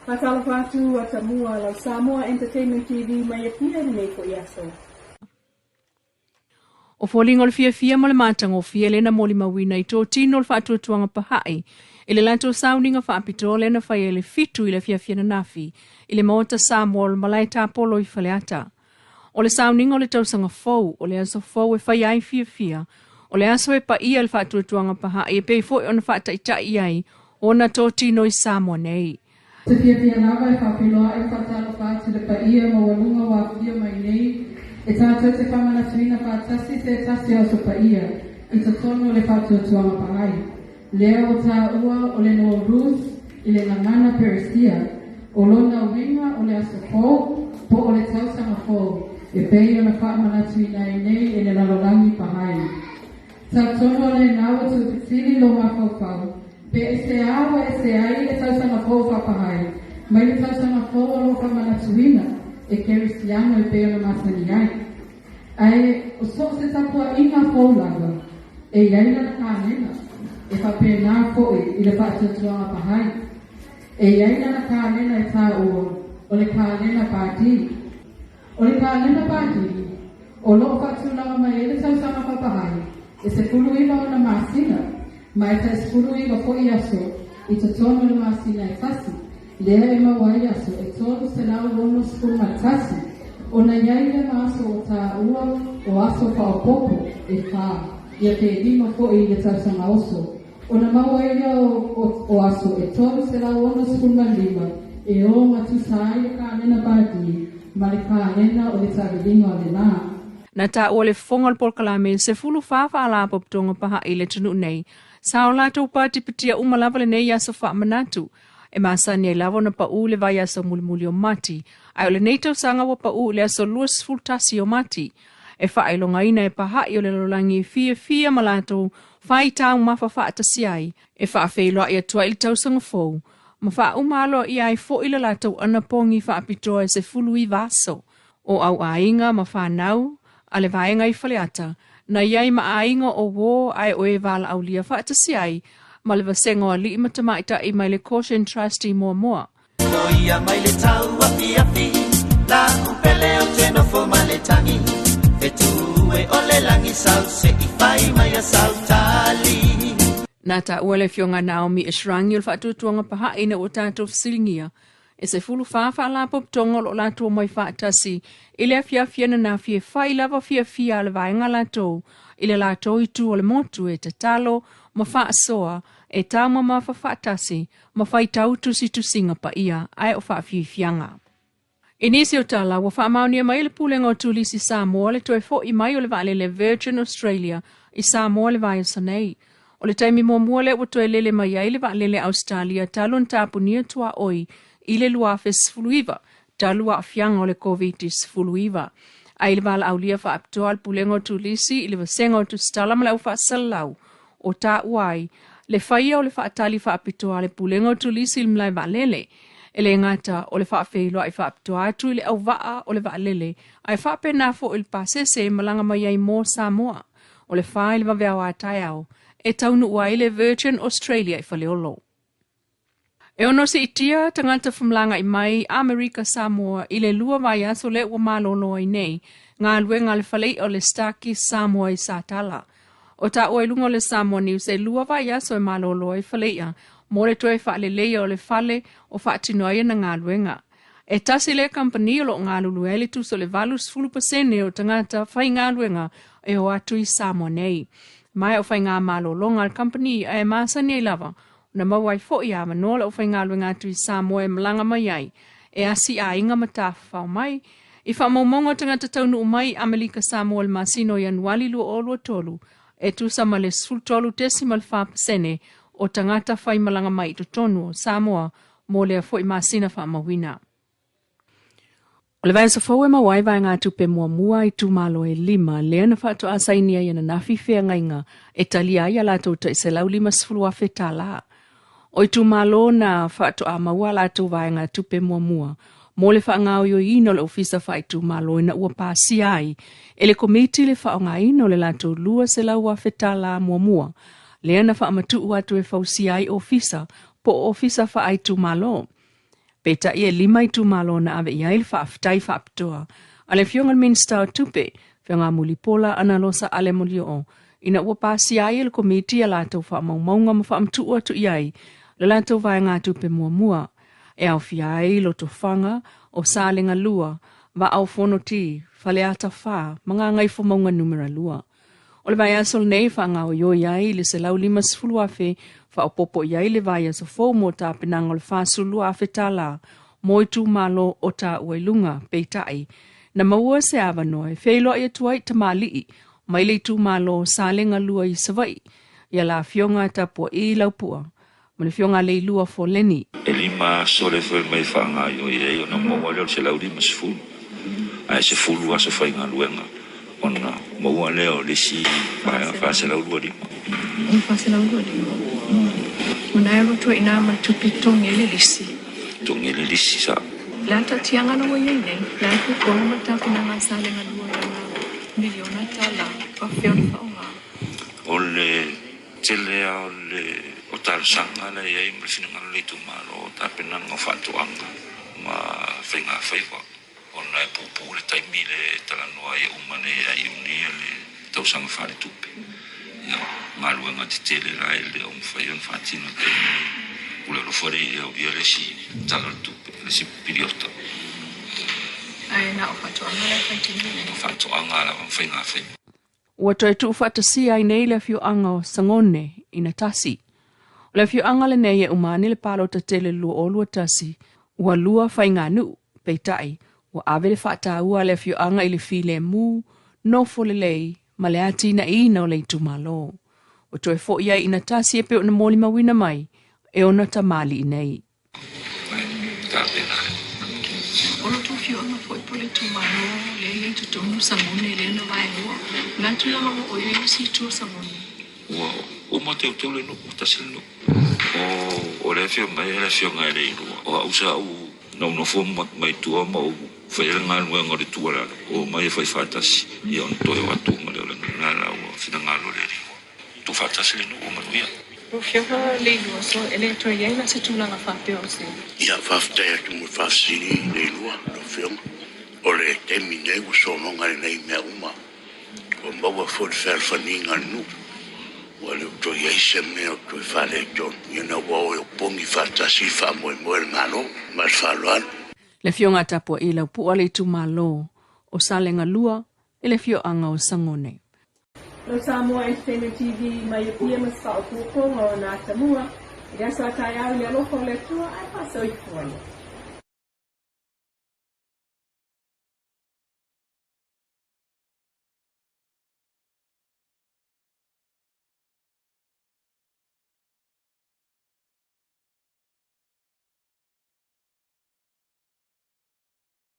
Matala whātu a Samoa, lau Samoa Entertainment TV mai apia nei ko iaso. O fōlinga o le fia mo le mātanga o fia lena mo li mawina I tō tino le whātua tuanga pahai. I le lanto sauninga whaapito lena whai e le fitu I le fia na nafi. I le maota Samoa le malai tāpolo I whaleata. O le sauninga o le tausanga fau, o le aso fau e whai ai fia. O le aso e pa ia le whātua tuanga pahai e pei fōi ona whaata I tai ai o na tō tino I Samoa nei. Te fia nawa e whapiloa e whatalo whātu le pa ia ma walunga wa fia mai nei. E tātou te whamana tuina whātasi te tasi o so pa ia. I te tono le whātua tuanga pahai. Lea o tā ua o le no Ruth I le ngangana Peresia. O lona winga o le aso fōu, po o le tausanga fōu. E pei o na whamana tuina I nei e le lalolangi pahai. Tā tono le nawa tu pitili lo mawhau. Pe e se awa e se ai e tausanga fōu whapahai. Mai le tausanga fōu o lo whamana tuina. E Cristiano e peo na masani ai. Ai, o so se tapua inga fōlaga, e iaila na kānena, e whapena koe I le whaatutuanga pahai. E iaila na kānena e tā ua, o le kānena pāti. O le kānena pāti, o loo whaatulanga mai e le tausanga whapahai, e se kulu iwa o na māsina, mai ta e kulu iwa ko I aso, I te tono le māsina e tasi. Lea e mawai aso e tolu se lau lono skulu matasi. O na iaile maaso o tā ua o aso whaopoko e whā. Ia te lima ko I le tausanga oso. O na mawai o aso e tolu se lau lono skulu malima. E o matusai e kānena bādi. Ma le kānena o le tāwilinga o le nā. Na tā ua le fonga le polkalame se fulu whawha ala poptonga paha I le tunu nei. Sa o lātou pāti pitia umalava le nei aso wha manatu. E masani e lavo na pa u le vai aso muli o mati. Ai o le neitau sanga wa pa u le aso luas fultasi o mati. E wha ai longa ina e pahai o le lolangi fia malato, whai tau mawha atasi ai. E wha awheiloa I atua ili tau sanga fōu. Ma wha umalo I ai fo ila latou anapongi wha apitoa e se fulu I vaso. O au ainga ma wha nau, a le vaenga I whaleata. Na iai ma ainga o wō ai o e wala au lia wha atasi ai. Ma le vasengo a li matamaita I mai le caution trustee mua. Noia mai le tau afi, la upele o teno fo ma le tangi. Fetue o le langi sau se I whai mai a sau tali. Nā tā ua le fionga Naomi e shrangi o le whaatutuanga paha ina o tātou fasilingia. E se fulu whawha la poptonga o lātou mai whaatasi. I le afia na nā fie whai lava fia le vaenga lātou. I le lātou I tu o le motu e te talo, ma wha soa, e tāma ma whawhatasi, ma whai tau tusinga pa ia, ai o whaafianga. E nisi o tala, wa whaamaunia mai le pulenga o tulisi Samoa le toe fo I mai o le vale le Virgin Australia, I Samoa le vai o sanei. O le taimi mua le o toe lele mai ai le vale le Australia, talon tāpunia tua oi, I le luafes fuluiva, talua afianga o le COVID-19 fuluiva. Ai le vala aulia whaaptoa al pulenga o tulisi, I le vasenga o tu stala ma lau whaasalau, o tā uai, le whaia o le whaatali whaapitoa le pulenga o tulisi il mlai waalele, e le ngata o le whaafeiloa I whaapitoa atu I le au waa o le waalele, ai whaapena fo il pasese malanga mai ai mō Samoa, o le whae le waweawa atai au, e taunu uai le Virgin Australia I whaleolo. E ono se itia tangata whamlanga I mai Amerika Samoa I le lua vai aso le ua malolo I nei, ngā luenga le whalei o le staki Samoa I Satala. O ta oi lungo le Samoa News e lua vai aso e malolo I whaleia, mo le toe wha le leia o le whale o wha atinoia na ngā luenga. E tasi le company o lo ngā lulueli tu so le valus 10% o tangata whai ngā luenga e o atu I Samoa nei. Mai o whai ngā malolo ngā company e masani e lava, na mawai fo I ama nola o whai ngā luenga atu I Samoa e malanga mai ai, e asi a inga matafa whao mai. I wha maumonga tangata taunu o mai Amerika Samoa le masino I anuali lua o lua tolu, e tu sama le sultolu decimal 5% o tangata whai malanga mai to tonu o Samoa mo lea fo I masina wha mawina. O le vai sa fau e mawai vai ngā tupe mua I tu malo e 5, lea na whaato asainia I na nafi whea ngainga e talia I alatou ta I se lau 5 wheta la. O I tu malo na whaato a maua alatou vai ngā tupe mua. Mo le whaangau yo ino le ofisa whai tu malo ina ua pāsi ai. E le komiti le whaonga ino le latou lua se lau wheta la mua. Lea na whaamatu atu e whausi ai ofisa po ofisa whai tu malo. Peta ia 5 tumalo na ave ia il whaaftai whaaptoa. Ale fionga minsta o tupe, fionga mulipola analosa ale mulio. Ina ua pasi ai il komiti a lato whaamaumaunga ma whaamtua tu iai, le lato vai ngā tupe mua. E au fiai loto whanga o salenga lua, va au fono ti, faleata wha, mga ngai whamaunga numera lua. O le vai asol nei whanga o yo iai le se lau 5 afe, wha o popo iai le vai aso fau mo ta penanga o le whasulua afe tala, moi tu malo o ta uailunga, peitai, na maua se avanoe, wheilo ia tuai tamali'i, mai le tu malo salenga lua i savai, ia la fionga tapua I laupua, ma le fionga Leilua fo leni. E 5 sole foi mai whanga yo i o na maua leo se lau 5 ai se fulu aso whainga luenga. Ona maua leo le si mai whase lau lua lima. Whase lau lua lima. Una e roto ina ma tupi tongi le lisi. Tongi le lisi sa. Lata tianga na wai nei, lata kona mataki na ngā sale ngā lua na miliona tala, pa whiona whaonga. O le telea o le o tala sanga le iei mrefina ngā leitu malo o tapenanga o whatuanga ma whainga whaiwa. Ona e pupu le taimi le talanoa e umane e iunia le tausanga whare tupe. Ia maluanga te tele rai le o mwhaion whatina taimi ule lo fore e au ia le si tala tupe, le si piriota. Ai na o whatuanga le whaitina le. O whatuanga la whainga whai. Ua toi tu whatasi ai nei le fiu anga o sangone ina tasi. Le fiu anga le nei e umane le palo ta tele lua o lua tasi, ua lua whainga nu, peitai, ua ave le whata ua le fiu anga ili file mu, no fole lei, ma le ati na ina o leitu malo. Ua toi fo ia ina tasi e peo na moli mawina mai, e ona ta mali inei. Olo tu fiu anga foi po le tu malo, le leitu tomu sangone le na vai lua. Na tu lama o yo si tu sangone. Ua o mate o tole no tasi no. O le fiu mai le fiu ngai le lua. O usa u no fo mai tu ma o foi ngā luenga le tua raro. O mai foi fatasi. Ia on toi watu ma le ngā rao fina ngā lo le riwa. Tu fatasi le no o manuia. O fiuha Leilua so ele toi ia na se tūlanga whapeo se. Ia whaftea tu mu whafsiri Leilua no fiuha. O le temi nei u sononga nei mea uma. O maua fod wherwhaninga nu. O le toi ia se mea o toi whare John. Ia na wao o pongi whatasi whamoe moe ngano. Mas whaloan. Le fionga tapua I lau pua le tu malo, o salenga lua, e le fio anga o sangone. Lo Samoa Entertainment TV mai pia mas fa o kuponga o na Samoa. Ia sa kai au le alo ko le tua ai pa so I